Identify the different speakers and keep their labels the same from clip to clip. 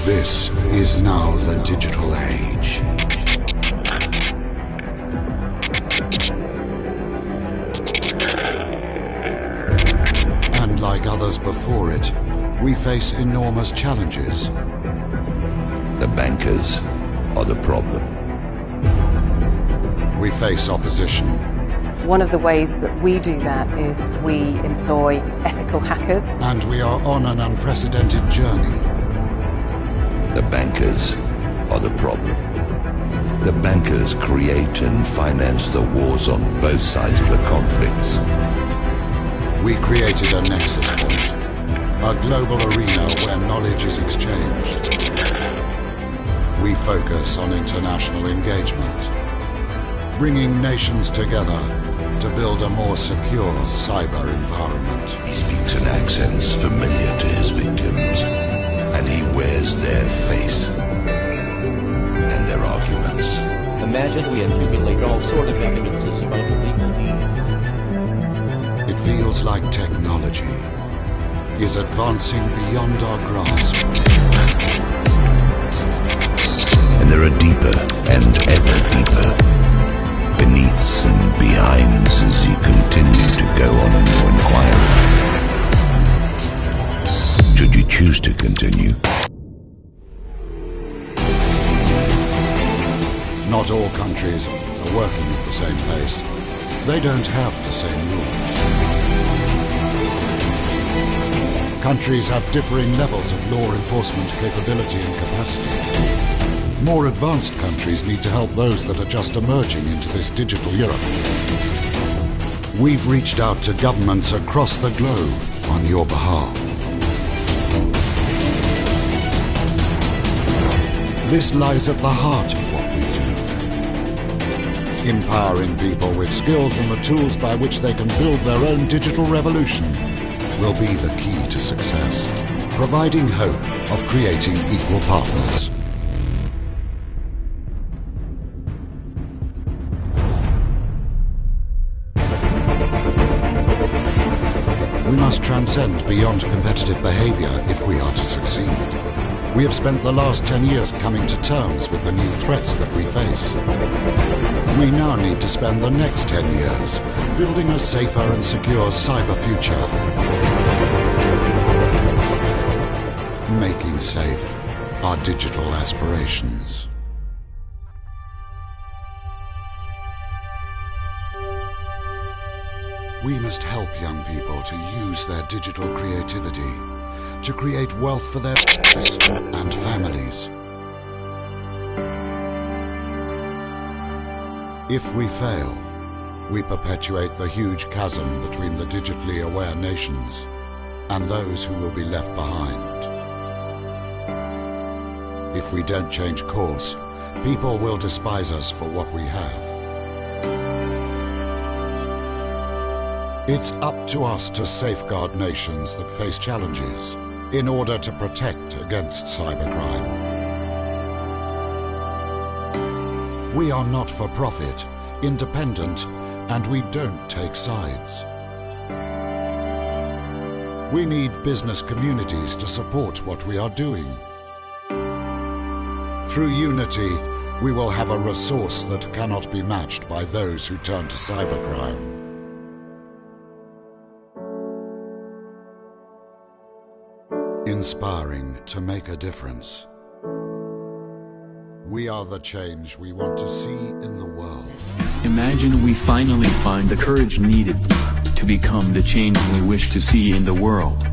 Speaker 1: This is now the digital age. And like others before it, we face enormous challenges.
Speaker 2: The bankers are the problem.
Speaker 1: We face opposition.
Speaker 3: One of the ways that we do that is we employ ethical hackers.
Speaker 1: And we are on an unprecedented journey.
Speaker 2: The bankers are the problem. The bankers create and finance the wars on both sides of the conflicts.
Speaker 1: We created a nexus point, a global arena where knowledge is exchanged. We focus on international engagement, bringing nations together to build a more secure cyber environment.
Speaker 2: He speaks in accents familiar to his victims, and he wears their face and their arguments.
Speaker 4: Imagine we accumulate all sort of evidences about illegal deeds.
Speaker 1: It feels like technology is advancing beyond our grasp.
Speaker 2: And there are deeper and ever deeper beneaths and behinds as you continue to go on in your inquiries. Should you choose to continue?
Speaker 1: Not all countries are working at the same pace. They don't have the same rules. Countries have differing levels of law enforcement capability and capacity. More advanced countries need to help those that are just emerging into this digital era. We've reached out to governments across the globe on your behalf. This lies at the heart of what we do. Empowering people with skills and the tools by which they can build their own digital revolution will be the key to success, providing hope of creating equal partners. We must transcend beyond competitive behavior if we are to succeed. We have spent the last 10 years coming to terms with the new threats that we face. We now need to spend the next 10 years building a safer and secure cyber future. Making safe our digital aspirations. We must help young people to use their digital creativity to create wealth for their lives and families. If we fail, we perpetuate the huge chasm between the digitally aware nations and those who will be left behind. If we don't change course, people will despise us for what we have. It's up to us to safeguard nations that face challenges in order to protect against cybercrime. We are not for profit, independent, and we don't take sides. We need business communities to support what we are doing. Through unity, we will have a resource that cannot be matched by those who turn to cybercrime. Inspiring to make a difference. We are the change we want to see in the world.
Speaker 5: Imagine we finally find the courage needed to become the change we wish to see in the world.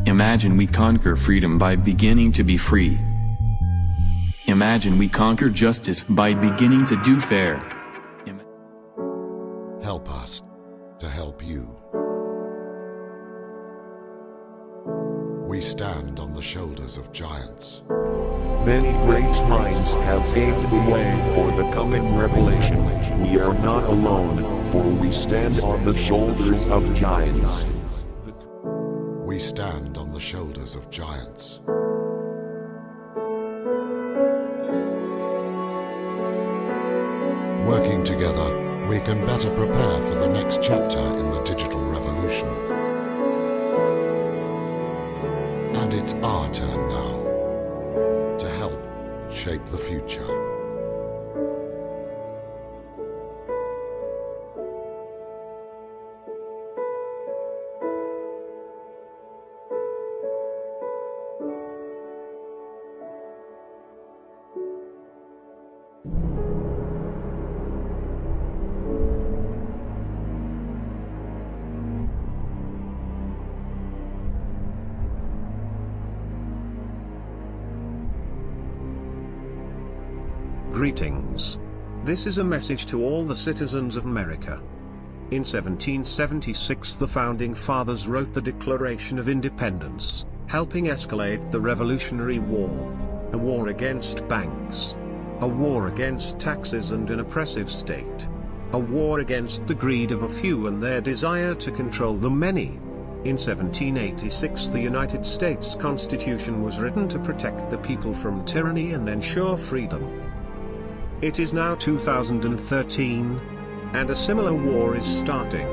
Speaker 5: Imagine we conquer freedom by beginning to be free. Imagine we conquer justice by beginning to do fair.
Speaker 1: Help us to help you. We stand on the shoulders of giants.
Speaker 6: Many great minds have paved the way for the coming revelation. We are not alone, for we stand on the shoulders of giants.
Speaker 1: We stand on the shoulders of giants. Working together, we can better prepare for the next chapter in the digital revolution. And it's our turn now to shape the future.
Speaker 7: Greetings. This is a message to all the citizens of America. In 1776 the Founding Fathers wrote the Declaration of Independence, helping escalate the Revolutionary War. A war against banks. A war against taxes and an oppressive state. A war against the greed of a few and their desire to control the many. In 1786 the United States Constitution was written to protect the people from tyranny and ensure freedom. It is now 2013, and a similar war is starting.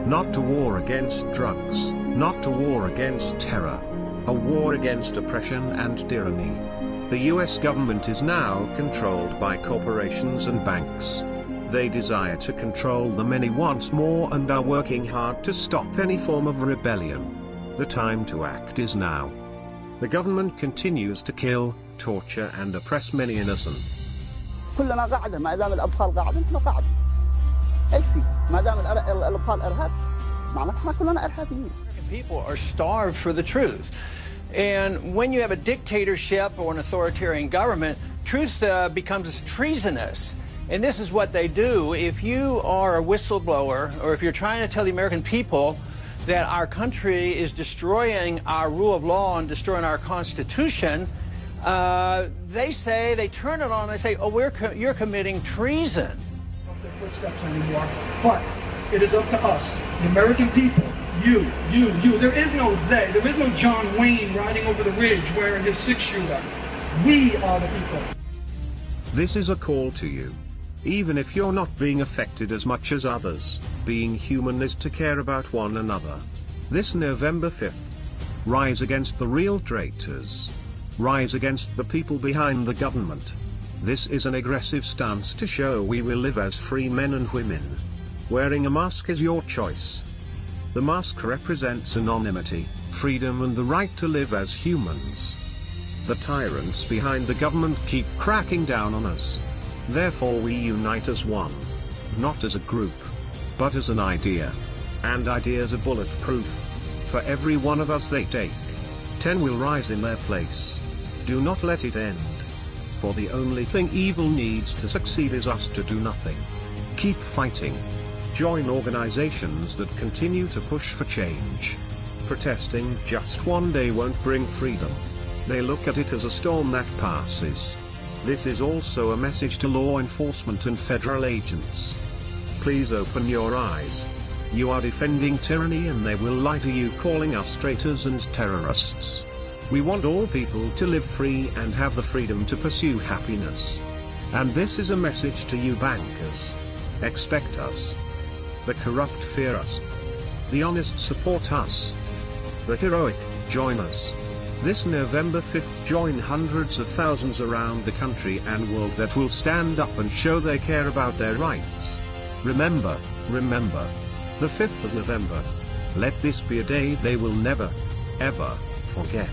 Speaker 7: Not a war against drugs, not a war against terror. A war against oppression and tyranny. The US government is now controlled by corporations and banks. They desire to control the many once more and are working hard to stop any form of rebellion. The time to act is now. The government continues to kill, torture and oppress many innocent.
Speaker 8: كلنا قاعدة ما دام الأطفال قاعدة نحن قاعدة. إيش في؟ ما دام الأطفال إرهاب معناتها إحنا كلنا إرهابيين.
Speaker 9: People are starved for the truth. And when you have a dictatorship or an authoritarian government, truth becomes treasonous. And this is what they do. If you are a whistleblower, or if you're trying to tell the American people that our country is destroying our rule of law and destroying our Constitution, they turn it on, they say, oh, you're committing treason.
Speaker 10: Their footsteps anymore, but it is up to us, the American people, you. There is no they. There is no John Wayne riding over the ridge wearing his six-shooter. We are the people.
Speaker 7: This is a call to you. Even if you're not being affected as much as others, being human is to care about one another. This November 5th, rise against the real traitors. Rise against the people behind the government. This is an aggressive stance to show we will live as free men and women. Wearing a mask is your choice. The mask represents anonymity, freedom and the right to live as humans. The tyrants behind the government keep cracking down on us. Therefore we unite as one. Not as a group, but as an idea. And ideas are bulletproof. For every one of us they take, 10 will rise in their place. Do not let it end. For the only thing evil needs to succeed is us to do nothing. Keep fighting. Join organizations that continue to push for change. Protesting just one day won't bring freedom. They look at it as a storm that passes. This is also a message to law enforcement and federal agents. Please open your eyes. You are defending tyranny and they will lie to you, calling us traitors and terrorists. We want all people to live free and have the freedom to pursue happiness. And this is a message to you bankers. Expect us. The corrupt fear us. The honest support us. The heroic join us. This November 5th join hundreds of thousands around the country and world that will stand up and show they care about their rights. Remember, the 5th of November. Let this be a day they will never, ever forget.